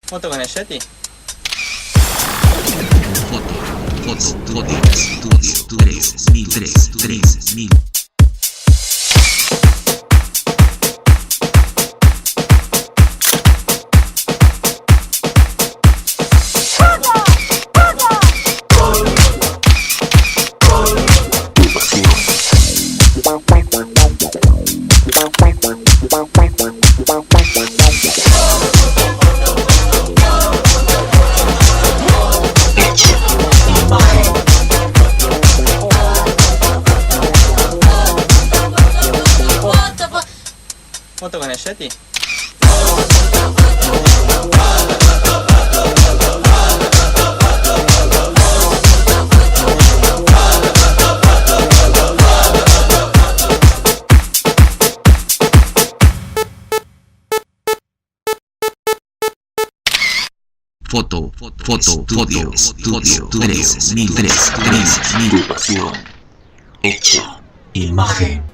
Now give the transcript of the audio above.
Foto con el Yeti. Foto, estudio, 3000. Foto con el Yeti. Foto, estudio, 3000. Tu pasión hecha imagen.